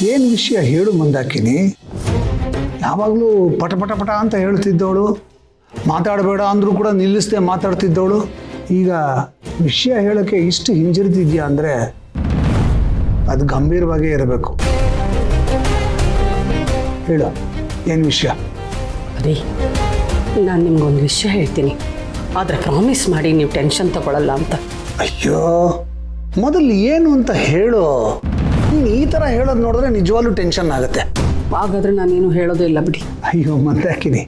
ಏನು ವಿಷಯ ಹೇಳು ಮಂದಾಕಿನಿ. ಯಾವಾಗಲೂ ಪಟ ಪಟ ಪಟ ಅಂತ ಹೇಳ್ತಿದ್ದವಳು, ಮಾತಾಡಬೇಡ ಅಂದರೂ ಕೂಡ ನಿಲ್ಲಿಸದೆ ಮಾತಾಡ್ತಿದ್ದವಳು, ಈಗ ವಿಷಯ ಹೇಳೋಕ್ಕೆ ಇಷ್ಟು ಹಿಂಜರಿತಿದ್ಯಾ ಅಂದರೆ ಅದು ಗಂಭೀರವಾಗೇ ಇರಬೇಕು. ಹೇಳು, ಏನು ವಿಷಯ? ರೀ, ನಾನು ನಿಮ್ಗೊಂದು ವಿಷಯ ಹೇಳ್ತೀನಿ, ಆದರೆ ಪ್ರಾಮಿಸ್ ಮಾಡಿ ನೀವು ಟೆನ್ಷನ್ ತಗೊಳ್ಳಲ್ಲ ಅಂತ. ಅಯ್ಯೋ, ಮೊದಲು ಏನು ಅಂತ ಹೇಳು. ನೀನು ಈ ಥರ ಹೇಳೋದು ನೋಡಿದ್ರೆ ನಿಜವಾಗ್ಲೂ ಟೆನ್ಷನ್ ಆಗುತ್ತೆ. ಹಾಗಾದ್ರೆ ನಾನೇನು ಹೇಳೋದೇ ಇಲ್ಲ ಬಿಡಿ. ಅಯ್ಯೋ ಮಂದಾಕಿನಿ,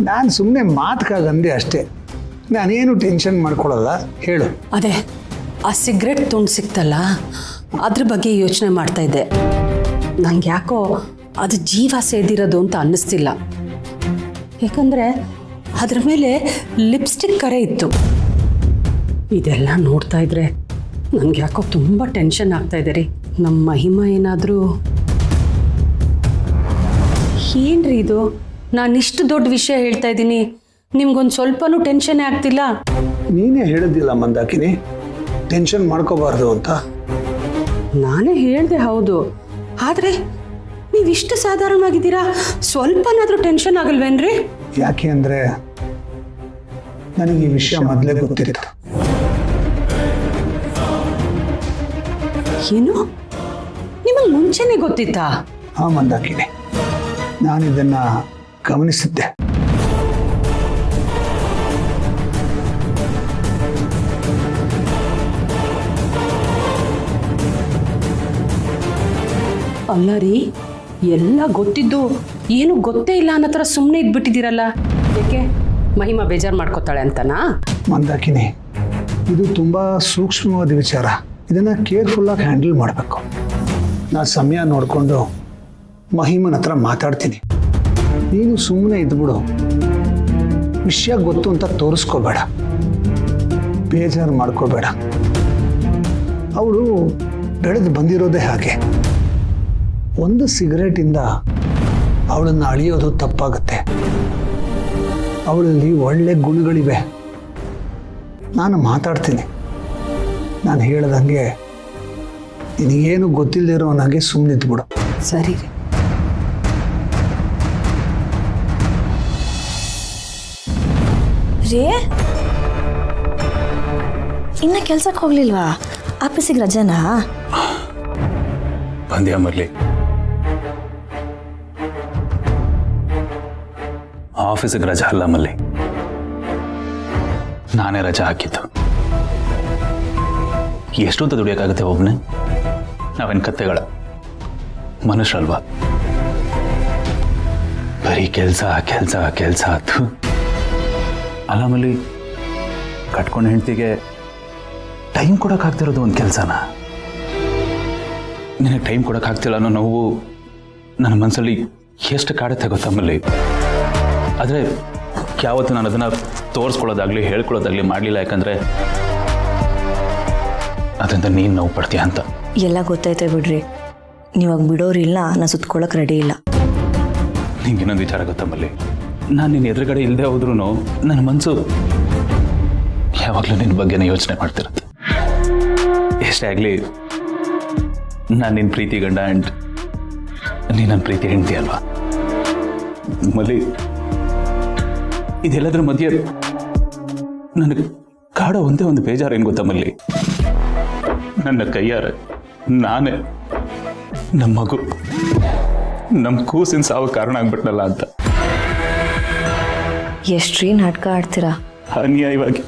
ನಾನು ಸುಮ್ಮನೆ ಮಾತುಕಾಗಂದೆ ಅಷ್ಟೇ, ನಾನೇನು ಟೆನ್ಷನ್ ಮಾಡ್ಕೊಳ್ಳಲ್ಲ, ಹೇಳು. ಅದೇ ಆ ಸಿಗರೆಟ್ ತುಂಡು ಸಿಕ್ತಲ್ಲ, ಅದ್ರ ಬಗ್ಗೆ ಯೋಚನೆ ಮಾಡ್ತಾ ಇದ್ದೆ. ನಂಗೆ ಯಾಕೋ ಅದು ಜೀವ ಸೇದಿರೋದು ಅಂತ ಅನ್ನಿಸ್ತಿಲ್ಲ. ಯಾಕಂದರೆ ಅದ್ರ ಮೇಲೆ ಲಿಪ್ಸ್ಟಿಕ್ ಕರೆ ಇತ್ತು. ಇದೆಲ್ಲ ನೋಡ್ತಾ ಇದ್ರೆ ನನಗೆ ಯಾಕೋ ತುಂಬ ಟೆನ್ಷನ್ ಆಗ್ತಾ ಇದೆ ರೀ. ನಮ್ಮ ಮಹಿಮಾ ಏನಾದರೂ... ಏನ್ರಿ ಇದು? ನಾನು ಇಷ್ಟು ದೊಡ್ಡ ವಿಷಯ ಹೇಳ್ತಾ ಇದ್ದೀನಿ, ನಿಮ್ಗೊಂದು ಸ್ವಲ್ಪನೂ ಟೆನ್ಷನ್ನೇ ಆಗ್ತಿಲ್ಲ. ನೀನೇ ಹೇಳಿದ್ದಿಲ್ಲ ಮಂದಾಕಿನಿ ಟೆನ್ಷನ್ ಮಾಡ್ಕೋಬಾರ್ದು ಅಂತ. ನಾನೇ ಹೇಳಿದೆ ಹೌದು, ಆದರೆ ನೀವಿಷ್ಟು ಸಾಧಾರಣವಾಗಿದ್ದೀರಾ, ಸ್ವಲ್ಪನಾದರೂ ಟೆನ್ಷನ್ ಆಗಲ್ವೇನ್ರಿ? ಯಾಕೆ ಅಂದರೆ ನನಗೆ ಈ ವಿಷಯ ಮೊದಲೇ ಗೊತ್ತಿತ್ತು. ಏನು? ನಿಮಗೆ ಮುಂಚೆನೇ ಗೊತ್ತಿತ್ತಾ? ಹಾಂ ಮಂದಾಕಿನಿ, ನಾನಿದನ್ನು ಗಮನಿಸಿದ್ದೆ. ಅಲ್ಲ ರೀ, ಎಲ್ಲ ಗೊತ್ತಿದ್ದು ಏನು ಗೊತ್ತೇ ಇಲ್ಲ ಅನ್ನೋ ಥರ ಸುಮ್ಮನೆ ಇದ್ಬಿಟ್ಟಿದ್ದೀರಲ್ಲ. ಯಾಕೆ, ಮಹಿಮಾ ಬೇಜಾರು ಮಾಡ್ಕೋತಾಳೆ ಅಂತನಾ? ಮಂದಾಕಿನಿ, ಇದು ತುಂಬ ಸೂಕ್ಷ್ಮವಾದ ವಿಚಾರ. ಇದನ್ನು ಕೇರ್ಫುಲ್ಲಾಗಿ ಹ್ಯಾಂಡಲ್ ಮಾಡಬೇಕು. ನಾನು ಸಮಯ ನೋಡಿಕೊಂಡು ಮಹಿಮನ ಹತ್ರ ಮಾತಾಡ್ತೀನಿ. ನೀನು ಸುಮ್ಮನೆ ಇದ್ಬಿಡು, ವಿಷಯ ಗೊತ್ತು ಅಂತ ತೋರಿಸ್ಕೋಬೇಡ, ಬೇಜಾರು ಮಾಡ್ಕೋಬೇಡ. ಅವಳು ಬೆಳೆದು ಬಂದಿರೋದೇ ಹಾಗೆ. ಒಂದು ಸಿಗರೇಟಿಂದ ಅವಳನ್ನು ಅಳಿಯೋದು ತಪ್ಪಾಗುತ್ತೆ. ಅವಳಲ್ಲಿ ಒಳ್ಳೆ ಗುಣಗಳಿವೆ. ನಾನು ಮಾತಾಡ್ತೀನಿ, ನಾನು ಹೇಳ್ದಂಗೆ ನಿನಗೇನು ಗೊತ್ತಿಲ್ಲದೆ ಇರೋ ನನಗೆ ಸುಮ್ಮನಿದ್ಬಿಡು. ಸರಿ ರೀ. ರೇ, ಇನ್ನ ಕೆಲ್ಸಕ್ಕೆ ಹೋಗ್ಲಿಲ್ವಾ? ಆಫೀಸಿಗೆ ರಜನಾ? ಬಂದ್ಯಾ ಮರ್ಲಿ? ಆಫೀಸಿಗೆ ರಜಾ ಅಲ್ಲ ಮಲ್ಲಿ, ನಾನೇ ರಜಾ ಹಾಕಿದ್ದು. ಎಷ್ಟು ಅಂತ ದುಡಿಯೋಕ್ಕಾಗುತ್ತೆ ಒಬ್ಬನೇ? ನಾವೇನು ಕತ್ತೆಗಳ ಮನುಷ್ಯರಲ್ವಾ? ಬರೀ ಕೆಲಸ ಕೆಲಸ ಕೆಲಸ ಆಯ್ತು ಅಲ್ಲ ಮಲ್ಲಿ. ಕಟ್ಕೊಂಡು ಹೆಂಡ್ತಿಗೆ ಟೈಮ್ ಕೊಡೋಕ್ಕಾಗ್ತಿರೋದು ಒಂದು ಕೆಲಸನ? ನಿನಗೆ ಟೈಮ್ ಕೊಡೋಕ್ಕಾಗ್ತಿಲ್ಲ ಅನ್ನೋ ನೋವು ನನ್ನ ಮನಸ್ಸಲ್ಲಿ ಎಷ್ಟು ಕಾಡುತ್ತೆ ಗೊತ್ತಾ ಮಲ್ಲಿ. ಆದರೆ ಯಾವತ್ತು ನಾನು ಅದನ್ನು ತೋರಿಸ್ಕೊಳ್ಳೋದಾಗಲಿ ಹೇಳ್ಕೊಳ್ಳೋದಾಗಲಿ ಮಾಡಲಿಲ್ಲ, ಯಾಕಂದರೆ ಅದರಿಂದ ನೀನು ನೋವು ಪಡ್ತೀಯ ಅಂತ. ಎಲ್ಲ ಗೊತ್ತೈತೆ ಬಿಡ್ರಿ, ನೀವಾಗ ಬಿಡೋರಿಲ್ಲ, ನಾನು ಸುತ್ಕೊಳ್ಳೋಕೆ ರೆಡಿ ಇಲ್ಲ. ನಿಂಗೆ ಇನ್ನೊಂದು ವಿಚಾರ ಗೊತ್ತಾ ಮಲ್ಲಿ, ನಾನು ನಿನ್ನ ಎದುರುಗಡೆ ಇಲ್ಲದೆ ಹೋದ್ರೂ ನನ್ನ ಮನಸ್ಸು ಯಾವಾಗಲೂ ನಿನ್ನ ಬಗ್ಗೆನೇ ಯೋಚನೆ ಮಾಡ್ತಿರುತ್ತೆ. ಎಷ್ಟೇ ಆಗಲಿ ನಾನು ನಿನ್ನ ಪ್ರೀತಿ ಗಂಡ ಆ್ಯಂಡ್ ನೀನು ನನ್ನ ಪ್ರೀತಿ ಹೆಂಡ್ತಿ ಅಲ್ವಾ ಮಲ್ಲಿ. ಇದೆಲ್ಲದ್ರ ಮಧ್ಯೆ ನನಗೆ ಕಾಡೋ ಒಂದೇ ಒಂದು ಬೇಜಾರು ಏನು ಗೊತ್ತಾ ಮಲ್ಲಿ, ನನ್ನ ಕೈಯಾರೆ ನಾನೇ ನಮ್ಮ ಮಗು, ನಮ್ಮ ಕೂಸಿನ ಸಾವು ಕಾರಣ ಆಗ್ಬಿಟ್ನಲ್ಲ ಅಂತ. ಎಷ್ಟ್ರೀ ನಾಟಕ ಆಡ್ತೀರಾ? ಅನ್ಯಾಯವಾಗಿ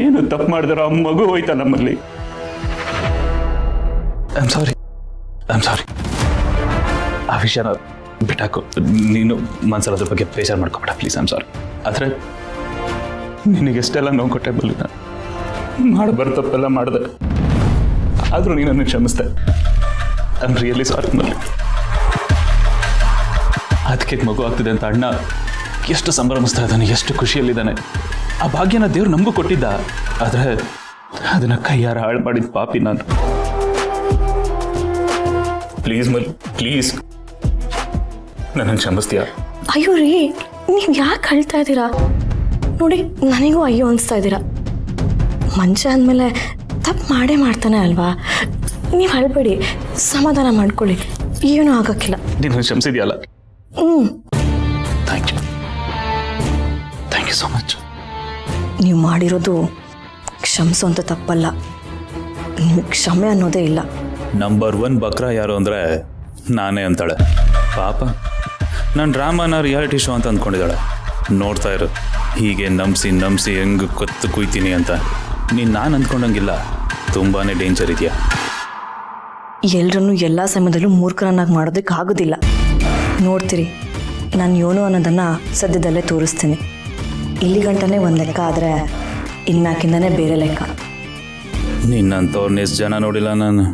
ಏನು ತಪ್ಪು ಮಾಡಿದಾರೋ ಆ ಮಗು ಹೋಯ್ತಾ ನಮ್ಮಲ್ಲಿ. I am sorry. ಆ ವಿಷಯನ ಬಿಟ್ಟಾಕು. ನೀನು ಮನ್ಸಲ್ಲಿ ಅದ್ರ ಬಗ್ಗೆ ಬೇಜಾರು ಮಾಡ್ಕೊಬೇಡ ಪ್ಲೀಸ್. I am sorry. ಆದರೆ ನಿನಗೆಷ್ಟೆಲ್ಲ ನೋವು ಕೊಟ್ಟೆ ಬಲ್ಲಿ, ನಾನು ಮಾಡಬಾರ್ದು ತಪ್ಪೆಲ್ಲ ಮಾಡಿದೆ, ಆದರೂ ನೀನನ್ನು ಕ್ಷಮಿಸ್ದೆ. ಐ ಆಮ್ ರಿಯಲಿ ಸಾರಿ ಮಲ್ಲಿ. ಅದಕ್ಕೆ ಮಗು ಆಗ್ತಿದೆ ಅಂತ ಅಣ್ಣ ಎಷ್ಟು ಸಂಭ್ರಮಿಸ್ತಾ ಇದ್ದಾನೆ, ಎಷ್ಟು ಖುಷಿಯಲ್ಲಿದ್ದಾನೆ. ಆ ಭಾಗ್ಯನ ದೇವ್ರು ನಮಗೂ ಕೊಟ್ಟಿದ್ದ, ಆದರೆ ಅದನ್ನ ಕೈಯಾರ ಹಾಳು ಮಾಡಿದ ಪಾಪಿ ನಾನು. ಪ್ಲೀಸ್ ಮಲ್ಲಿ, ಪ್ಲೀಸ್ ನನ್ನನ್ನು ಕ್ಷಮಿಸ್ತೀಯಾ? ಅಯ್ಯೋ ರೀ, ನೀವು ಯಾಕೆ ಅಳ್ತಾ ಇದ್ದೀರಾ? ನೋಡಿ, ನನಗೂ ಅಯ್ಯೋ ಅನಿಸ್ತಾ ಇದ್ದೀರಾ. ಮನುಷ್ಯ ಅಂದಮೇಲೆ ತಪ್ಪು ಮಾಡೇ ಮಾಡ್ತಾನೆ ಅಲ್ವಾ? ನೀವು ಅಳ್ಬೇಡಿ, ಸಮಾಧಾನ ಮಾಡ್ಕೊಳ್ಳಿ, ಏನೂ ಆಗಕ್ಕಿಲ್ಲ. ನೀನು ಕ್ಷಮಿಸಿದ್ಯಲ್ಲ, ಹ್ಞೂ, ಥ್ಯಾಂಕ್ ಯು ಸೋ ಮಚ್. ನೀವು ಮಾಡಿರೋದು ಕ್ಷಮಿಸೋಂಥ ತಪ್ಪಲ್ಲ. ನಿಮಗೆ ಕ್ಷಮೆ ಅನ್ನೋದೇ ಇಲ್ಲ. ನಂಬರ್ 1 ಬಕ್ರ ಯಾರು ಅಂದರೆ ನಾನೇ ಅಂತಾಳೆ. ಪಾಪ ನಾನು ಡ್ರಾಮಾನ ರಿಯಾಲಿಟಿ ಶೋ ಅಂತ ಅಂದ್ಕೊಂಡಿದ್ದಾಳೆ. ನೋಡ್ತಾ ಇರು, ಹೀಗೆ ನಂಬಿಸಿ ಹೆಂಗೆ ಕತ್ತು ಕುಯ್ತೀನಿ ಅಂತ. ನೀನು ನಾನು ಅಂದ್ಕೊಂಡಂಗಿಲ್ಲ, ತುಂಬಾ ಡೇಂಜರ್ ಇದೆಯಾ. ಎಲ್ಲರನ್ನೂ ಎಲ್ಲ ಸಮಯದಲ್ಲೂ ಮೂರ್ಖರನ್ನಾಗಿ ಮಾಡೋದಕ್ಕೆ ಆಗೋದಿಲ್ಲ. ನೋಡ್ತೀರಿ, ನಾನು ಯೋನು ಅನ್ನೋದನ್ನು ಸದ್ಯದಲ್ಲೇ ತೋರಿಸ್ತೀನಿ. ಇಲ್ಲಿ ಗಂಟನೇ ಒಂದು ಲೆಕ್ಕ ಆದರೆ ಇನ್ನಾಕಿಂದನೇ ಬೇರೆ ಲೆಕ್ಕ. ನಿನ್ನಂಥವ್ರನ್ನ ಎಷ್ಟು ಜನ ನೋಡಿಲ್ಲ ನಾನು.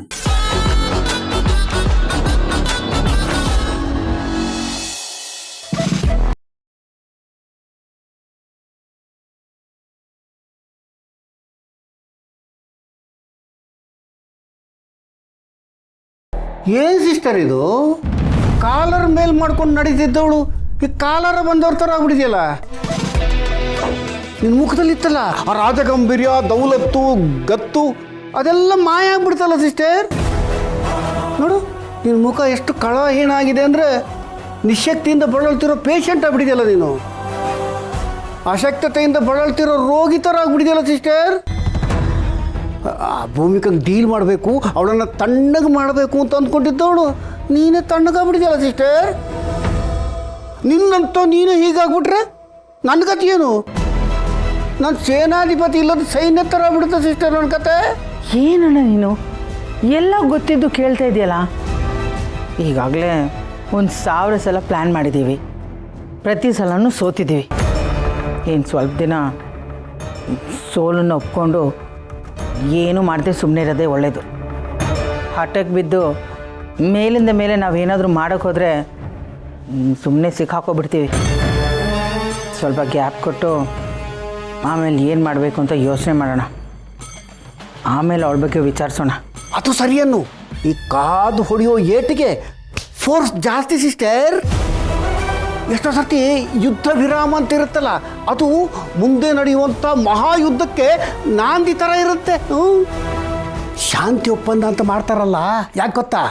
ಏನು ಸಿಸ್ಟರ್ ಇದು? ಕಾಲರ್ ಮೇಲ್ ಮಾಡ್ಕೊಂಡು ನಡೀತಿದ್ದವಳು ಈ ಕಾಲರ ಬಂದವ್ರ ಥರ ಆಗ್ಬಿಟ್ಟಿದೆಯಲ್ಲ. ನಿನ್ನ ಮುಖದಲ್ಲಿ ಇತ್ತಲ್ಲ ಆ ರಾಜಗಂಭೀರ್ಯ, ದೌಲತ್ತು, ಗತ್ತು, ಅದೆಲ್ಲ ಮಾಯ ಆಗ್ಬಿಡ್ತಲ್ಲ ಸಿಸ್ಟರ್. ನೋಡು, ನಿನ್ನ ಮುಖ ಎಷ್ಟು ಕಳಹೀನಾಗಿದೆ ಅಂದರೆ ನಿಶಕ್ತಿಯಿಂದ ಬಳಲ್ತಿರೋ ಪೇಷಂಟ್ ಆಗ್ಬಿಟ್ಟಿದೆಯಲ್ಲ ನೀನು. ಅಶಕ್ತತೆಯಿಂದ ಬಳಲ್ತಿರೋ ರೋಗಿ ಥರ ಆಗ್ಬಿಟ್ಟಿದೆಯಲ್ಲ ಸಿಸ್ಟರ್. ಆ ಭೂಮಿಕಂಗೆ ಡೀಲ್ ಮಾಡಬೇಕು, ಅವಳನ್ನು ತಣ್ಣಗೆ ಮಾಡಬೇಕು ಅಂತ ಅಂದ್ಕೊಂಡಿದ್ದವಳು ನೀನೇ ತಣ್ಣಗಾಗ್ಬಿಟ್ಟಿದೆಯಲ್ಲ ಸಿಸ್ಟರ್. ನಿನ್ನಂತೂ ನೀನೇ ಹೀಗಾಗ್ಬಿಟ್ರೆ ನನ್ನ ಕತೆ ಏನು? ನಾನು ಸೇನಾಧಿಪತಿ ಇಲ್ಲದ ಸೈನ್ಯ ಥರ ಆಗ್ಬಿಡುತ್ತೆ ಸಿಸ್ಟರ್ ನನ್ನ ಕತೆ. ಏನಣ್ಣ ನೀನು ಎಲ್ಲ ಗೊತ್ತಿದ್ದು ಕೇಳ್ತಾ ಇದೆಯಲ್ಲ. ಈಗಾಗಲೇ 1000 ಸಲ ಪ್ಲ್ಯಾನ್ ಮಾಡಿದ್ದೀವಿ, ಪ್ರತಿ ಸಲನೂ ಸೋತಿದ್ದೀವಿ. ಏನು ಸ್ವಲ್ಪ ದಿನ ಸೋಲನ್ನು ಒಪ್ಕೊಂಡು ಏನೂ ಮಾಡದೆ ಸುಮ್ಮನೆ ಇರೋದೇ ಒಳ್ಳೆಯದು. ಹಠಕ್ಕೆ ಬಿದ್ದು ಮೇಲಿಂದ ಮೇಲೆ ನಾವೇನಾದರೂ ಮಾಡೋಕ್ಕೆ ಹೋದರೆ ಸುಮ್ಮನೆ ಸಿಕ್ಕಾಕೋಬಿಡ್ತೀವಿ. ಸ್ವಲ್ಪ ಗ್ಯಾಪ್ ಕೊಟ್ಟು ಆಮೇಲೆ ಏನು ಮಾಡಬೇಕು ಅಂತ ಯೋಚನೆ ಮಾಡೋಣ. ಆಮೇಲೆ ಅವಳ ಬಗ್ಗೆ ವಿಚಾರಿಸೋಣ. ಅದು ಸರಿಯನ್ನು ಈ ಕಾದು ಹೊಡೆಯೋ ಏಟಿಗೆ ಫೋರ್ಸ್ ಜಾಸ್ತಿ ಸಿಸ್ಟರ್. ಎಷ್ಟೋ ಸರ್ತಿ ಯುದ್ಧ ವಿರಾಮ ಅಂತ ಇರುತ್ತಲ್ಲ, ಅದು ಮುಂದೆ ನಡೆಯುವಂಥ ಮಹಾಯುದ್ಧಕ್ಕೆ ನಾಂದಿ ಥರ ಇರುತ್ತೆ. ಶಾಂತಿ ಒಪ್ಪಂದ ಅಂತ ಮಾಡ್ತಾರಲ್ಲ, ಯಾಕೆ ಗೊತ್ತಾ?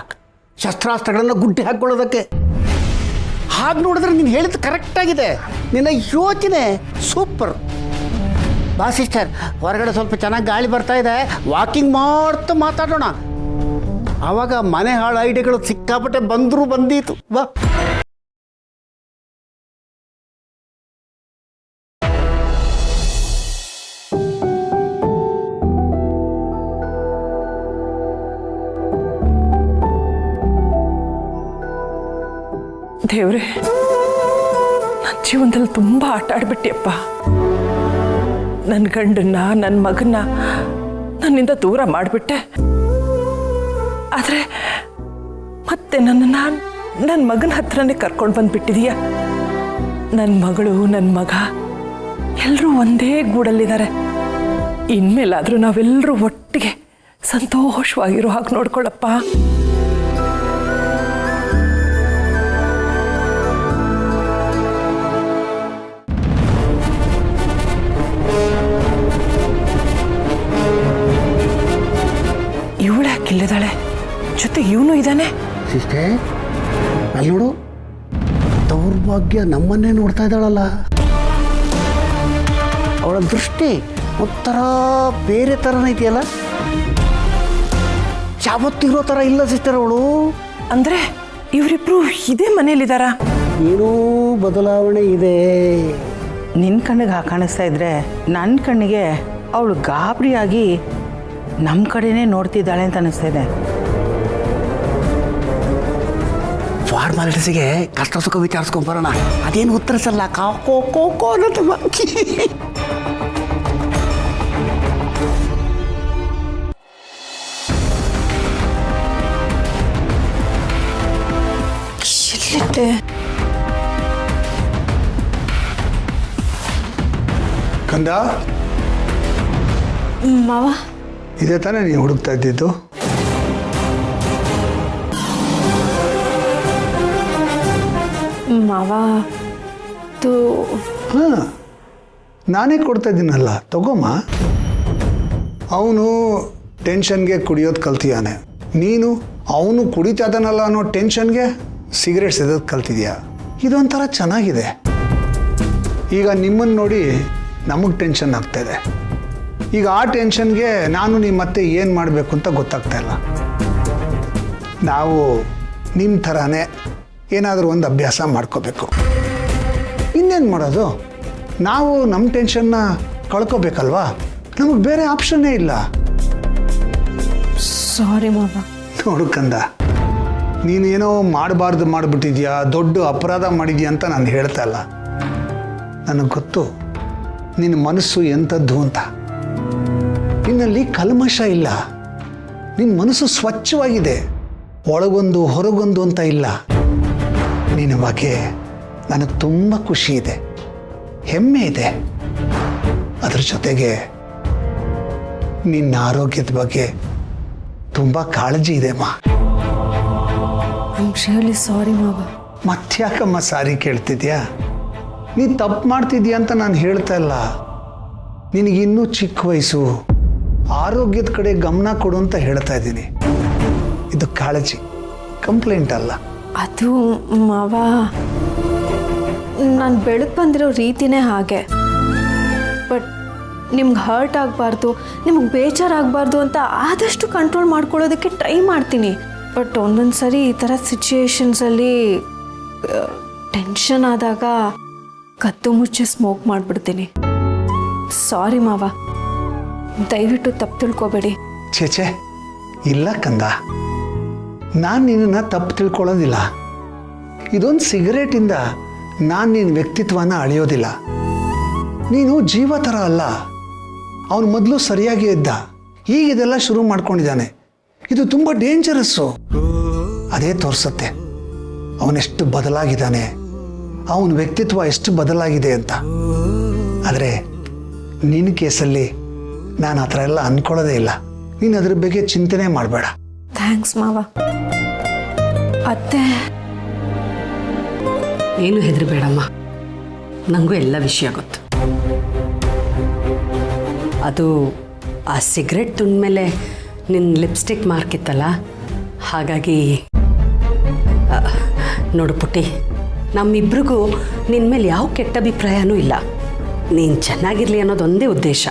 ಶಸ್ತ್ರಾಸ್ತ್ರಗಳನ್ನು ಗುಡ್ಡೆ ಹಾಕ್ಕೊಳ್ಳೋದಕ್ಕೆ. ಹಾಗೆ ನೋಡಿದ್ರೆ ನೀನು ಹೇಳಿದ್ದು ಕರೆಕ್ಟಾಗಿದೆ. ನಿನ್ನ ಯೋಚನೆ ಸೂಪರ್. ಬಾ ಸಿಸ್ಟರ್, ಹೊರಗಡೆ ಸ್ವಲ್ಪ ಚೆನ್ನಾಗಿ ಗಾಳಿ ಬರ್ತಾ ಇದೆ, ವಾಕಿಂಗ್ ಮಾಡ್ತಾ ಮಾತಾಡೋಣ. ಆವಾಗ ಮನೆ ಹಾಳು ಐಡಿಯಾಗಳು ಸಿಕ್ಕಾಪಟ್ಟೆ ಬಂದೀತು. ಬಾ. ದೇವ್ರೆ, ನನ್ನ ಜೀವನದಲ್ಲಿ ತುಂಬ ಆಟ ಆಡ್ಬಿಟ್ಟಿಯಪ್ಪ. ನನ್ನ ಗಂಡನ್ನ, ನನ್ನ ಮಗನ್ನ ನನ್ನಿಂದ ದೂರ ಮಾಡಿಬಿಟ್ಟೆ. ಆದರೆ ಮತ್ತೆ ನನ್ನ ಮಗನ ಹತ್ರನೇ ಕರ್ಕೊಂಡು ಬಂದುಬಿಟ್ಟಿದೀಯ. ನನ್ನ ಮಗಳು, ನನ್ನ ಮಗ ಎಲ್ಲರೂ ಒಂದೇ ಗೂಡಲ್ಲಿದ್ದಾರೆ. ಇನ್ಮೇಲಾದರೂ ನಾವೆಲ್ಲರೂ ಒಟ್ಟಿಗೆ ಸಂತೋಷವಾಗಿರೋ ಹಾಗೆ ನೋಡ್ಕೊಳ್ಳಪ್ಪ. ಇವಳ್ಯಾಕಿಲ್ಲಿದ್ದಾಳೆ? ಜೊತೆ ಇವನು ಇದ್ದಾನೆ. ಸಿಸ್ಟರ್, ಅಲ್ಲಿ ನೋಡು, ದೌರ್ಭಾಗ್ಯ ನಮ್ಮನ್ನೇ ನೋಡ್ತಾ ಇದ್ದಾಳಲ್ಲ. ಅವಳ ದೃಷ್ಟಿ ಒಂಥರ ಬೇರೆ ಥರನೇ ಇದೆಯಲ್ಲ, ಯಾವತ್ತಿರೋ ಥರ ಇಲ್ಲ ಸಿಸ್ಟರ್ ಅವಳು. ಅಂದರೆ ಇವರಿಬ್ರು ಇದೇ ಮನೇಲಿದ್ದಾರಾ? ಏನೋ ಬದಲಾವಣೆ ಇದೆ. ನಿನ್ನ ಕಣ್ಣಿಗೆ ಕಾಣಿಸ್ತಾ ಇದ್ರೆ ನನ್ನ ಕಣ್ಣಿಗೆ ಅವಳು ಗಾಬರಿಯಾಗಿ ನಮ್ಮ ಕಡೆನೇ ನೋಡ್ತಿದ್ದಾಳೆ ಅಂತ ಅನ್ನಿಸ್ತಾ ಇದೆ. ಫಾರ್ಮಾಲಿಟೀಸಿಗೆ ಕಷ್ಟ ಸುಖ ವಿಚಾರಿಸ್ಕೊಂಬರೋಣ. ಅದೇನು ಉತ್ತರಿಸಲ್ಲ, ಕಾಕೋ ಕೋಕೋ ಅನ್ನೋದು. ಎಲ್ಲಿಟ್ಟೆ? ಕಂದ, ಮಾವ, ಇದೇ ತಾನೇ ನೀವು ಹುಡುಕ್ತಾ ಇದ್ದಿದ್ದು? ಮಾವ, ಹಾಂ, ನಾನೇ ಕೊಡ್ತಾ ಇದ್ದೀನಲ್ಲ, ತಗೋಮ್ಮ. ಅವನು ಟೆನ್ಷನ್ಗೆ ಕುಡಿಯೋದು ಕಲ್ತಿಯಾನೆ, ನೀನು ಅವನು ಕುಡಿತಾ ಇದ್ದಾನಲ್ಲ ಅನ್ನೋ ಟೆನ್ಷನ್ಗೆ ಸಿಗರೇಟ್ ಸೇದೋದು ಕಲ್ತಿದ್ಯಾ. ಇದೊಂಥರ ಚೆನ್ನಾಗಿದೆ. ಈಗ ನಿಮ್ಮನ್ನು ನೋಡಿ ನಮಗೆ ಟೆನ್ಷನ್ ಆಗ್ತಾಯಿದೆ. ಈಗ ಆ ಟೆನ್ಷನ್ಗೆ ನಾನು ನಿಮ್ಮ ಮತ್ತೆ ಏನು ಮಾಡಬೇಕು ಅಂತ ಗೊತ್ತಾಗ್ತಾ ಇಲ್ಲ. ನಾವು ನಿಮ್ಮ ಥರನೇ ಏನಾದರೂ ಒಂದು ಅಭ್ಯಾಸ ಮಾಡ್ಕೋಬೇಕು. ಇನ್ನೇನು ಮಾಡೋದು? ನಾವು ನಮ್ಮ ಟೆನ್ಷನ್ನ ಕಳ್ಕೋಬೇಕಲ್ವಾ? ನಮಗೆ ಬೇರೆ ಆಪ್ಷನ್ನೇ ಇಲ್ಲ. ಸಾರಿ ಮಾವ. ನೋಡು ಕಂದ, ನೀನು ಏನೋ ಮಾಡಬಾರ್ದು ಮಾಡಿಬಿಟ್ಟಿದ್ಯಾ, ದೊಡ್ಡ ಅಪರಾಧ ಮಾಡಿದ್ಯಾ ಅಂತ ನಾನು ಹೇಳ್ತಾ ಇಲ್ಲ. ನನಗೆ ಗೊತ್ತು ನಿನ್ನ ಮನಸ್ಸು ಎಂಥದ್ದು ಅಂತ. ನಿನ್ನಲ್ಲಿ ಕಲ್ಮಶ ಇಲ್ಲ. ನಿನ್ನ ಮನಸ್ಸು ಸ್ವಚ್ಛವಾಗಿದೆ. ಒಳಗೊಂದು ಹೊರಗೊಂದು ಅಂತ ಇಲ್ಲ. ನಿನ್ನ ಬಗ್ಗೆ ನನಗೆ ತುಂಬ ಖುಷಿ ಇದೆ, ಹೆಮ್ಮೆ ಇದೆ. ಅದ್ರ ಜೊತೆಗೆ ನಿನ್ನ ಆರೋಗ್ಯದ ಬಗ್ಗೆ ತುಂಬ ಕಾಳಜಿ ಇದೆ ಅಮ್ಮ. ರಿಯಲಿ ಸಾರಿ ಮಾವ. ಮತ್ತ್ಯಾಕಮ್ಮ ಸಾರಿ ಕೇಳ್ತಿದ್ಯಾ? ನೀನು ತಪ್ಪು ಮಾಡ್ತಿದ್ಯಾ ಅಂತ ನಾನು ಹೇಳ್ತಾ ಇಲ್ಲ. ನಿನಗಿನ್ನೂ ಚಿಕ್ಕ ವಯಸ್ಸು, ಆರೋಗ್ಯದ ಕಡೆ ಗಮನ ಕೊಡು ಅಂತ ಹೇಳ್ತಾ ಇದ್ದೀನಿ. ಇದು ಕಾಳಜಿ, ಕಂಪ್ಲೇಂಟ್ ಅಲ್ಲ. ಅದು ಮಾವ, ನಾನು ಬೆಳಕು ಬಂದಿರೋ ರೀತಿನೇ ಹಾಗೆ. ಬಟ್ ನಿಮ್ಗೆ ಹರ್ಟ್ ಆಗಬಾರ್ದು, ನಿಮ್ಗೆ ಬೇಜಾರಾಗಬಾರ್ದು ಅಂತ ಆದಷ್ಟು ಕಂಟ್ರೋಲ್ ಮಾಡ್ಕೊಳ್ಳೋದಕ್ಕೆ ಟ್ರೈ ಮಾಡ್ತೀನಿ. ಬಟ್ ಒಂದೊಂದು ಸರಿ ಈ ಥರ ಸಿಚುಯೇಷನ್ಸಲ್ಲಿ ಟೆನ್ಷನ್ ಆದಾಗ ಕದ್ದು ಮುಚ್ಚೆ ಸ್ಮೋಕ್ ಮಾಡಿಬಿಡ್ತೀನಿ. ಸಾರಿ ಮಾವ, ದಯವಿಟ್ಟು ತಪ್ಪು ತಿಳ್ಕೊಬೇಡಿ. ಛೇ ಇಲ್ಲ ಕಂದ, ನಾನು ನಿನ್ನನ್ನು ತಪ್ಪು ತಿಳ್ಕೊಳ್ಳೋದಿಲ್ಲ. ಇದೊಂದು ಸಿಗರೇಟಿಂದ ನಾನು ನಿನ್ನ ವ್ಯಕ್ತಿತ್ವನ ಅಳೆಯೋದಿಲ್ಲ. ನೀನು ಜೀವ ಥರ ಅಲ್ಲ. ಅವನು ಮೊದಲು ಸರಿಯಾಗಿ ಇದ್ದ, ಈಗ ಇದೆಲ್ಲ ಶುರು ಮಾಡ್ಕೊಂಡಿದ್ದಾನೆ. ಇದು ತುಂಬ ಡೇಂಜರಸ್ಸು. ಅದೇ ತೋರಿಸುತ್ತೆ ಅವನೆಷ್ಟು ಬದಲಾಗಿದ್ದಾನೆ, ಅವನ ವ್ಯಕ್ತಿತ್ವ ಎಷ್ಟು ಬದಲಾಗಿದೆ ಅಂತ. ಆದರೆ ನಿನ್ನ ಕೇಸಲ್ಲಿ ನಾನು ಆ ಥರ ಎಲ್ಲ ಅಂದ್ಕೊಳ್ಳೋದೇ ಇಲ್ಲ. ನೀನು ಅದ್ರ ಬಗ್ಗೆ ಚಿಂತನೆ ಮಾಡಬೇಡ. ಥ್ಯಾಂಕ್ಸ್ ಮಾವ. ಅತ್ತೆ, ಏನು ಹೆದರಬೇಡಮ್ಮ, ನನಗೂ ಎಲ್ಲ ವಿಷಯ ಗೊತ್ತು. ಅದು ಆ ಸಿಗರೆಟ್ ತುಂಡ ಮೇಲೆ ನಿನ್ನ ಲಿಪ್ಸ್ಟಿಕ್ ಮಾರ್ಕ್ ಇತ್ತಲ್ಲ, ಹಾಗಾಗಿ ನೋಡು ಪುಟ್ಟಿ, ನಮ್ಮಿಬ್ರಿಗೂ ನಿನ್ನ ಮೇಲೆ ಯಾವ ಕೆಟ್ಟ ಅಭಿಪ್ರಾಯನೂ ಇಲ್ಲ. ನೀನು ಚೆನ್ನಾಗಿರಲಿ ಅನ್ನೋದೊಂದೇ ಉದ್ದೇಶ.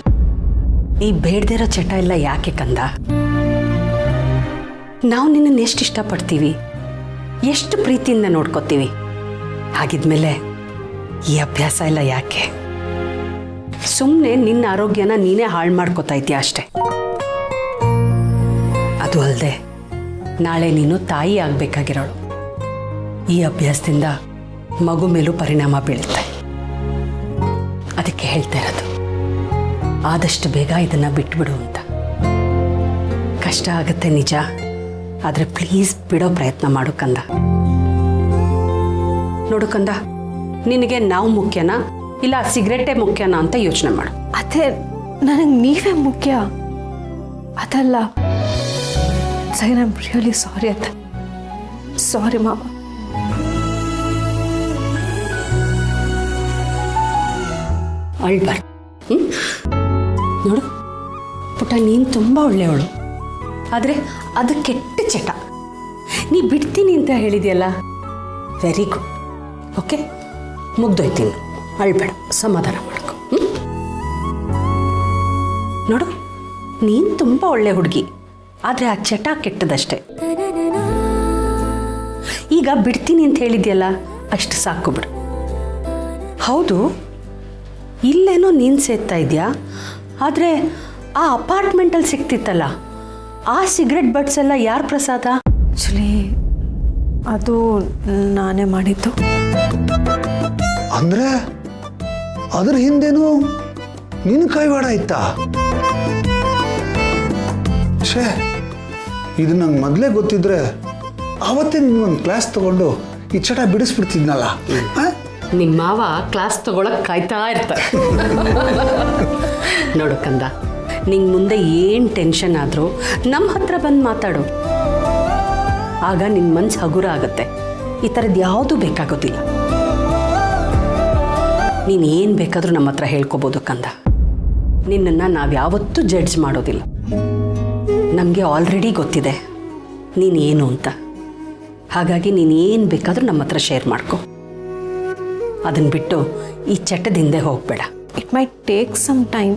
ಈ ಬೇಡದಿರೋ ಚಟ ಎಲ್ಲ ಯಾಕೆ ಕಂದ? ನಾವು ನಿನ್ನನ್ನು ಎಷ್ಟು ಇಷ್ಟಪಡ್ತೀವಿ, ಎಷ್ಟು ಪ್ರೀತಿಯಿಂದ ನೋಡ್ಕೋತೀವಿ. ಹಾಗಿದ್ಮೇಲೆ ಈ ಅಭ್ಯಾಸ ಎಲ್ಲ ಯಾಕೆ? ಸುಮ್ಮನೆ ನಿನ್ನ ಆರೋಗ್ಯನ ನೀನೇ ಹಾಳು ಮಾಡ್ಕೋತಾ ಇದೆಯಾ ಅಷ್ಟೆ. ಅದು ಅಲ್ಲದೆ ನಾಳೆ ನೀನು ತಾಯಿ ಆಗಬೇಕಾಗಿರೋಳು. ಈ ಅಭ್ಯಾಸದಿಂದ ಮಗು ಮೇಲೂ ಪರಿಣಾಮ ಬೀಳುತ್ತೆ. ಅದಕ್ಕೆ ಹೇಳ್ತಾ ಇರೋದು, ಆದಷ್ಟು ಬೇಗ ಇದನ್ನು ಬಿಟ್ಬಿಡು ಅಂತ. ಕಷ್ಟ ಆಗುತ್ತೆ ನಿಜ, ಆದರೆ ಪ್ಲೀಸ್ ಬಿಡೋ ಪ್ರಯತ್ನ ಮಾಡು ಕಂದ. ನೋಡು ಕಂದ, ನಿನಗೆ ನಾವು ಮುಖ್ಯನಾ ಇಲ್ಲ ಸಿಗರೇಟೇ ಮುಖ್ಯನಾ ಅಂತ ಯೋಚನೆ ಮಾಡು. ಅತ್ತೆ, ನನಗೆ ನೀವೇ ಮುಖ್ಯ. ಅದಲ್ಲ, ಸರಿ, ಐ ಆಮ್ ರಿಯಲಿ ಸಾರಿ ಅತ್ತೆ. ಸಾರಿ ಮಾವ. ಅಳ್ಬಾರ್ದು. ನೋಡು ಪುಟ್ಟ, ನೀನು ತುಂಬ ಒಳ್ಳೆಯವಳು. ಆದರೆ ಅದು ಕೆಟ್ಟ ಚಟ. ನೀ ಬಿಡ್ತೀನಿ ಅಂತ ಹೇಳಿದೆಯಲ್ಲ, ವೆರಿ ಗುಡ್. ಓಕೆ, ಮುಗ್ದೋಯ್ತೀನಿ. ಅಳ್ಬೇಡ, ಸಮಾಧಾನ ಮಾಡ್ಕೊ. ನೋಡು, ನೀನು ತುಂಬ ಒಳ್ಳೆ ಹುಡುಗಿ, ಆದರೆ ಆ ಚಟ ಕೆಟ್ಟದಷ್ಟೆ. ಈಗ ಬಿಡ್ತೀನಿ ಅಂತ ಹೇಳಿದ್ಯಲ್ಲ, ಅಷ್ಟು ಸಾಕು ಬಿಡು. ಹೌದು, ಇಲ್ಲೇನೋ ನೀನು ಸೇರ್ತಾ ಇದೆಯಾ, ಆದರೆ ಆ ಅಪಾರ್ಟ್ಮೆಂಟಲ್ಲಿ ಸಿಗ್ತಿತ್ತಲ್ಲ, ಆ ಸಿಗರೆಟ್ ಬಡ್ಸ್ ಎಲ್ಲ ಯಾರ ಪ್ರಸಾದ? ಆ್ಯಕ್ಚುಲಿ ಅದು ನಾನೇ ಮಾಡಿದ್ದು. ಅಂದರೆ ಅದ್ರ ಹಿಂದೆನೂ ನಿನ್ನ ಕೈವಾಡ ಇತ್ತಾ? ಛೇ, ಇದು ನಂಗೆ ಮೊದಲೇ ಗೊತ್ತಿದ್ರೆ ಆವತ್ತೇ ನಿನ್ಗೊಂದು ಕ್ಲಾಸ್ ತಗೊಂಡು ಈ ಚಟ ಬಿಡಿಸ್ಬಿಡ್ತಿದ್ನಲ್ಲ. ನಿಮ್ಮ ಮಾವ ಕ್ಲಾಸ್ ತಗೊಳಕ್ ಕಾಯ್ತಾ ಇರ್ತಾರೆ. ನೋಡು ಕಂದ, ನಿಂಗೆ ಮುಂದೆ ಏನು ಟೆನ್ಷನ್ ಆದರೂ ನಮ್ಮ ಹತ್ರ ಬಂದು ಮಾತಾಡು. ಆಗ ನಿನ್ನ ಮನ್ಸು ಹಗುರ ಆಗುತ್ತೆ. ಈ ಥರದ್ದು ಯಾವುದೂ ಬೇಕಾಗೋದಿಲ್ಲ. ನೀನು ಏನು ಬೇಕಾದರೂ ನಮ್ಮ ಹತ್ರ ಹೇಳ್ಕೊಬೋದು ಕಂದ. ನಿನ್ನನ್ನು ನಾವು ಯಾವತ್ತೂ ಜಡ್ಜ್ ಮಾಡೋದಿಲ್ಲ. ನಮಗೆ ಆಲ್ರೆಡಿ ಗೊತ್ತಿದೆ ನೀನು ಏನು ಅಂತ. ಹಾಗಾಗಿ ನೀನು ಏನು ಬೇಕಾದರೂ ನಮ್ಮ ಹತ್ರ ಶೇರ್ ಮಾಡ್ಕೊ. ಅದನ್ನು ಬಿಟ್ಟು ಈ ಚಟದ ಹಿಂದೆ ಹೋಗಬೇಡ. It might take some time.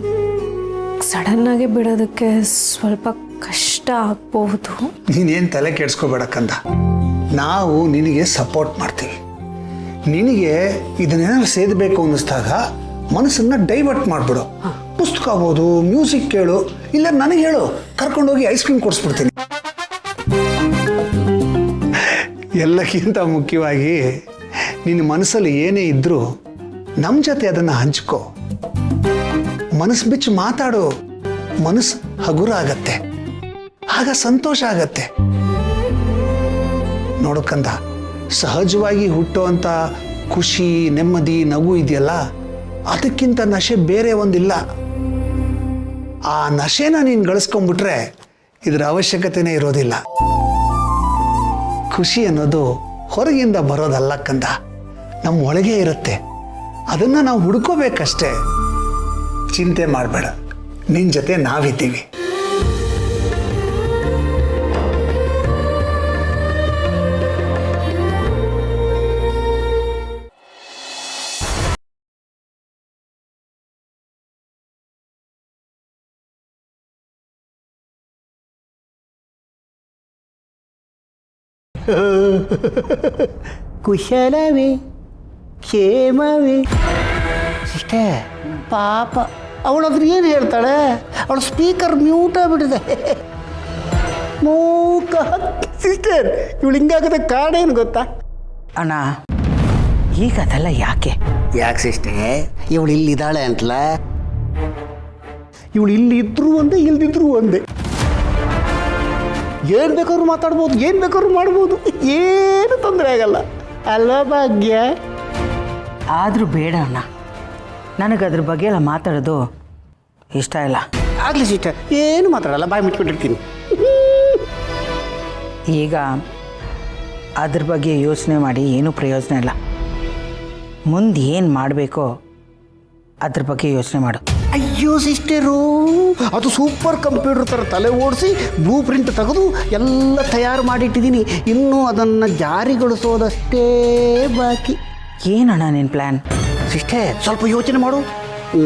ಸಡನ್ನಾಗಿ ಬಿಡೋದಕ್ಕೆ ಸ್ವಲ್ಪ ಕಷ್ಟ ಆಗ್ಬಹುದು. ನೀನೇನು ತಲೆ ಕೆಡಿಸ್ಕೋಬೇಡ ಕಂದ, ನಾವು ನಿನಗೆ ಸಪೋರ್ಟ್ ಮಾಡ್ತೀವಿ. ನಿನಗೆ ಇದನ್ನೇನಾದ್ರು ಸೇದಬೇಕು ಅನ್ನಿಸ್ದಾಗ ಮನಸ್ಸನ್ನು ಡೈವರ್ಟ್ ಮಾಡಿಬಿಡು. ಪುಸ್ತಕ ಓದು, ಮ್ಯೂಸಿಕ್ ಕೇಳು, ಇಲ್ಲ ನನಗೆ ಹೇಳು, ಕರ್ಕೊಂಡೋಗಿ ಐಸ್ ಕ್ರೀಮ್ ಕೊಡಿಸ್ಬಿಡ್ತೀನಿ. ಎಲ್ಲಕ್ಕಿಂತ ಮುಖ್ಯವಾಗಿ ನಿನ್ನ ಮನಸ್ಸಲ್ಲಿ ಏನೇ ಇದ್ದರೂ ನಮ್ಮ ಜೊತೆ ಅದನ್ನು ಹಂಚ್ಕೋ. ಮನಸ್ಸು ಬಿಚ್ಚು ಮಾತಾಡು. ಮನಸ್ಸು ಹಗುರ ಆಗತ್ತೆ, ಆಗ ಸಂತೋಷ ಆಗತ್ತೆ. ನೋಡಕ್ಕಂದ, ಸಹಜವಾಗಿ ಹುಟ್ಟುವಂಥ ಖುಷಿ, ನೆಮ್ಮದಿ, ನಗು ಇದೆಯಲ್ಲ, ಅದಕ್ಕಿಂತ ನಶೆ ಬೇರೆ ಒಂದಿಲ್ಲ. ಆ ನಶೆನ ನೀನು ಗಳಿಸ್ಕೊಂಡ್ಬಿಟ್ರೆ ಇದರ ಅವಶ್ಯಕತೆನೇ ಇರೋದಿಲ್ಲ. ಖುಷಿ ಅನ್ನೋದು ಹೊರಗಿಂದ ಬರೋದಲ್ಲ ಕಂದ, ನಮ್ಮ ಒಳಗೆ ಇರುತ್ತೆ. ಅದನ್ನು ನಾವು ಹುಡ್ಕೋಬೇಕಷ್ಟೇ. ಚಿಂತೆ ಮಾಡಬೇಡ, ನಿನ್ನ ಜೊತೆ ನಾವಿದ್ದೀವಿ. ಕುಶಲವೇ ಕ್ಷೇಮವೇ ಸಿಸ್ಟರ್. ಪಾಪ ಅವಳಾದ್ರೂ ಏನು ಹೇಳ್ತಾಳೆ? ಅವಳು ಸ್ಪೀಕರ್ ಮ್ಯೂಟ್ ಆಗಿಬಿಟ್ಟಿದೆ. ಮೂಕ ಸಿಸ್ಟರ್, ಇವಳು ಹಿಂಗಾಗದ ಕಾರಣ ಏನು ಗೊತ್ತಾ? ಅಣ್ಣ, ಈಗ ಅದೆಲ್ಲ ಯಾಕೆ? ಯಾಕೆ ಸಿಸ್ಟರ್, ಇವಳು ಇಲ್ಲಿದ್ದಾಳೆ ಅಂತಲ. ಇವಳು ಇಲ್ಲಿ ಇದ್ರೂ ಒಂದೇ, ಇಲ್ದಿದ್ರು ಒಂದೇ. ಏನು ಬೇಕಾದ್ರೂ ಮಾತಾಡ್ಬೋದು, ಏನು ಬೇಕಾದ್ರೂ ಮಾಡ್ಬೋದು, ಏನು ತೊಂದರೆ ಆಗಲ್ಲ ಅಲ್ವಾ ಭಾಗ್ಯ? ಆದರೂ ಬೇಡ ಅಣ್ಣ, ನನಗದ್ರ ಬಗ್ಗೆ ಎಲ್ಲ ಮಾತಾಡೋದು ಇಷ್ಟ ಇಲ್ಲ. ಆಗಲಿ ಸಿಸ್ಟರ್, ಏನು ಮಾತಾಡಲ್ಲ, ಬಾಯಿ ಮುಚ್ಚಿಬಿಟ್ಟಿರ್ತೀನಿ. ಈಗ ಅದ್ರ ಬಗ್ಗೆ ಯೋಚನೆ ಮಾಡಿ ಏನೂ ಪ್ರಯೋಜನ ಇಲ್ಲ. ಮುಂದೆ ಏನು ಮಾಡಬೇಕೋ ಅದ್ರ ಬಗ್ಗೆ ಯೋಚನೆ ಮಾಡು. ಅಯ್ಯೋ ಸಿಸ್ಟರು, ಅದು ಸೂಪರ್ ಕಂಪ್ಯೂಟರ್ ಥರ ತಲೆ ಓಡಿಸಿ ಬ್ಲೂ ಪ್ರಿಂಟ್ ತೆಗೆದು ಎಲ್ಲ ತಯಾರು ಮಾಡಿಟ್ಟಿದ್ದೀನಿ. ಇನ್ನೂ ಅದನ್ನು ಜಾರಿಗೊಳಿಸೋದಷ್ಟೇ ಬಾಕಿ. ಏನಣ್ಣ ನಿನ್ನ ಪ್ಲ್ಯಾನ್? ಸಿಸ್ಟರ್, ಸ್ವಲ್ಪ ಯೋಚನೆ ಮಾಡು.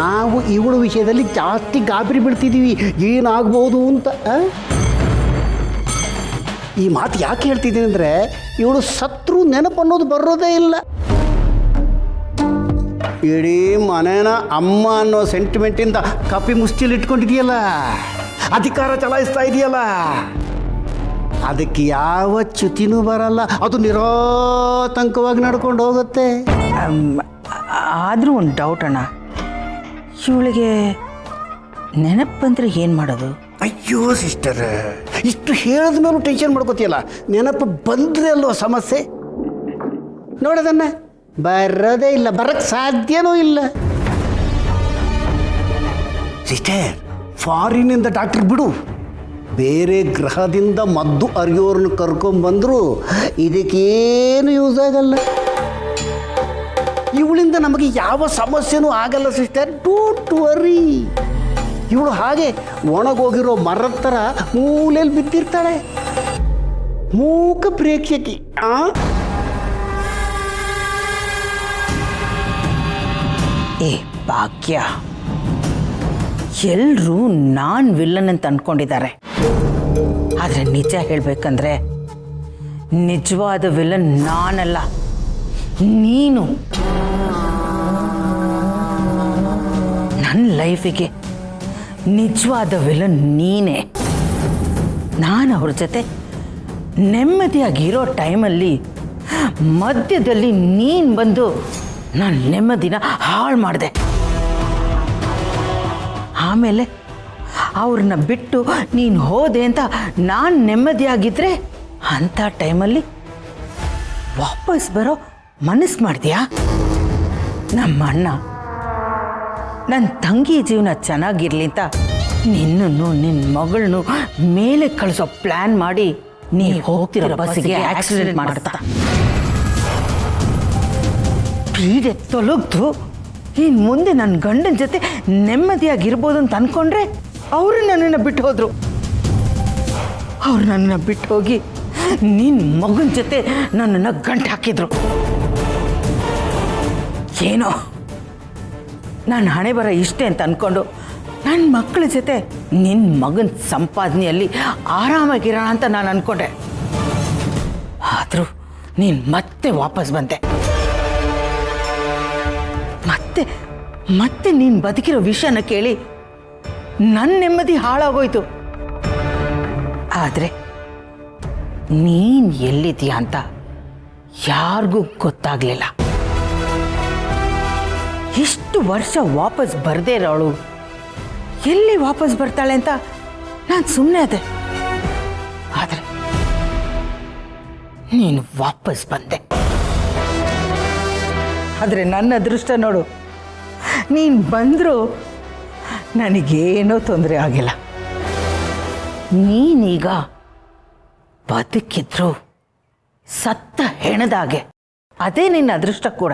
ನಾವು ಇವಳ ವಿಷಯದಲ್ಲಿ ಜಾಸ್ತಿ ಗಾಬರಿ ಬಿಡ್ತಿದ್ದೀವಿ, ಏನಾಗ್ಬೋದು ಅಂತ. ಈ ಮಾತು ಯಾಕೆ ಹೇಳ್ತಿದ್ದೀನಿ ಅಂದರೆ, ಇವಳು ಸತ್ರು ನೆನಪು ಅನ್ನೋದು ಬರೋದೇ ಇಲ್ಲ. ಇಡೀ ಮನೇನ ಅಮ್ಮ ಅನ್ನೋ ಸೆಂಟಿಮೆಂಟಿಂದ ಕಪ್ಪಿ ಮುಷ್ಟಿಲಿ ಇಟ್ಕೊಂಡಿದೆಯಲ್ಲ, ಅಧಿಕಾರ ಚಲಾಯಿಸ್ತಾ ಇದೆಯಲ್ಲ, ಅದಕ್ಕೆ ಯಾವ ಚ್ಯುತಿನೂ ಬರಲ್ಲ. ಅದು ನಿರಾತಂಕವಾಗಿ ನಡ್ಕೊಂಡು ಹೋಗುತ್ತೆ. ಆದರೂ ಒಂದು ಡೌಟ್ ಅಣ್ಣ, ಇವಳಿಗೆ ನೆನಪು ಬಂದರೆ ಏನು ಮಾಡೋದು? ಅಯ್ಯೋ ಸಿಸ್ಟರ್, ಇಷ್ಟು ಹೇಳಿದ ಮೇಲೂ ಟೆನ್ಷನ್ ಮಾಡ್ಕೋತೀಯಲ್ಲ. ನೆನಪು ಬಂದರೆ ಅಲ್ವ ಸಮಸ್ಯೆ. ನೋಡೋದನ್ನ ಬರೋದೇ ಇಲ್ಲ, ಬರೋಕ್ಕೆ ಸಾಧ್ಯನೂ ಇಲ್ಲ. ಸಿಸ್ಟರ್, ಫಾರಿನಿಂದ ಡಾಕ್ಟರ್ ಬಿಡು, ಬೇರೆ ಗ್ರಹದಿಂದ ಮದ್ದು ಅರಿಯೋರನ್ನ ಕರ್ಕೊಂಬಂದ್ರು ಇದಕ್ಕೇನು ಯೂಸ್ ಆಗಲ್ಲ. ಇವಳಿಂದ ನಮಗೆ ಯಾವ ಸಮಸ್ಯೆನೂ ಆಗಲ್ಲ ಸಿಸ್ಟರ್, ಡೋಂಟ್ ವರಿ. ಇವಳು ಹಾಗೆ ಒಣಗೋಗಿರೋ ಮರದ ಥರ ಮೂಲೆಯಲ್ಲಿ ಬಿದ್ದಿರ್ತಾಳೆ, ಮೂಕ ಪ್ರೇಕ್ಷಕಿ. ಏ ಭಾಗ್ಯ, ಎಲ್ಲರೂ ನಾನು ವಿಲ್ಲನ್ ಅಂತ ಅಂದ್ಕೊಂಡಿದ್ದಾರೆ. ಆದರೆ ನಿಜ ಹೇಳಬೇಕಂದ್ರೆ ನಿಜವಾದ ವಿಲನ್ ನಾನಲ್ಲ, ನೀನು. ನನ್ನ ಲೈಫಿಗೆ ನಿಜವಾದ ವಿಲನ್ ನೀನೇ. ನಾನು ಅವ್ರ ಜೊತೆ ನೆಮ್ಮದಿಯಾಗಿರೋ ಟೈಮಲ್ಲಿ ಮಧ್ಯದಲ್ಲಿ ನೀನು ಬಂದು ನಾನು ನೆಮ್ಮದಿನ ಹಾಳು ಮಾಡಿದೆ. ಆಮೇಲೆ ಅವ್ರನ್ನ ಬಿಟ್ಟು ನೀನು ಹೋದೆ ಅಂತ ನಾನು ನೆಮ್ಮದಿಯಾಗಿದ್ದರೆ ಅಂಥ ಟೈಮಲ್ಲಿ ವಾಪಸ್ ಬರೋ ಮನಸ್ಸು ಮಾಡಿದ್ಯಾ? ನಮ್ಮ ಅಣ್ಣ ನನ್ನ ತಂಗಿ ಜೀವನ ಚೆನ್ನಾಗಿರಲಿ ಅಂತ ನಿನ್ನನ್ನು ನಿನ್ನ ಮಗಳನ್ನೂ ಮೇಲೆ ಕಳಿಸೋ ಪ್ಲ್ಯಾನ್ ಮಾಡಿ ನೀವು ಹೋಗ್ತಿರೋ ಬಸ್ಸಿಗೆ ಆಕ್ಸಿಡೆಂಟ್ ಮಾಡ್ತಾ ಪೀಡೆ ತೊಲಗ್ದು ಇನ್ನು ಮುಂದೆ ನನ್ನ ಗಂಡನ ಜೊತೆ ನೆಮ್ಮದಿಯಾಗಿರ್ಬೋದು ಅಂತ ಅಂದ್ಕೊಂಡ್ರೆ ಅವರು ನನ್ನನ್ನು ಬಿಟ್ಟು ಹೋದರು. ಅವ್ರು ನನ್ನನ್ನು ಬಿಟ್ಟು ಹೋಗಿ ನಿನ್ನ ಮಗನ ಜೊತೆ ನನ್ನನ್ನು ಗಂಟು ಹಾಕಿದ್ರು. ಏನೋ ನಾನು ಹಣೆ ಬರ ಇಷ್ಟೇ ಅಂತ ಅಂದ್ಕೊಂಡು ನನ್ನ ಮಕ್ಕಳ ಜೊತೆ ನಿನ್ನ ಮಗನ ಸಂಪಾದನೆಯಲ್ಲಿ ಆರಾಮಾಗಿರೋಣ ಅಂತ ನಾನು ಅಂದ್ಕೊಂಡೆ. ಆದರೂ ನೀನು ಮತ್ತೆ ವಾಪಸ್ ಬಂದೆ. ಮತ್ತೆ ನೀನು ಬದುಕಿರೋ ವಿಷಯನ ಕೇಳಿ ನನ್ನ ನೆಮ್ಮದಿ ಹಾಳಾಗೋಯ್ತು. ಆದರೆ ನೀನು ಎಲ್ಲಿದ್ದೀಯ ಅಂತ ಯಾರಿಗೂ ಗೊತ್ತಾಗಲಿಲ್ಲ. ಇಷ್ಟು ವರ್ಷ ವಾಪಸ್ ಬರದೇ ಇರೋಳು ಎಲ್ಲಿ ವಾಪಸ್ ಬರ್ತಾಳೆ ಅಂತ ನಾನು ಸುಮ್ಮನೆ ಅದೆ. ಆದರೆ ನೀನು ವಾಪಸ್ ಬಂದೆ. ಆದರೆ ನನ್ನ ಅದೃಷ್ಟ ನೋಡು, ನೀನು ಬಂದರೂ ನನಗೇನೂ ತೊಂದರೆ ಆಗಿಲ್ಲ. ನೀನೀಗ ಬದುಕಿದ್ರು ಸತ್ತ ಹೆಣದಾಗೆ. ಅದೇ ನಿನ್ನ ಅದೃಷ್ಟ ಕೂಡ.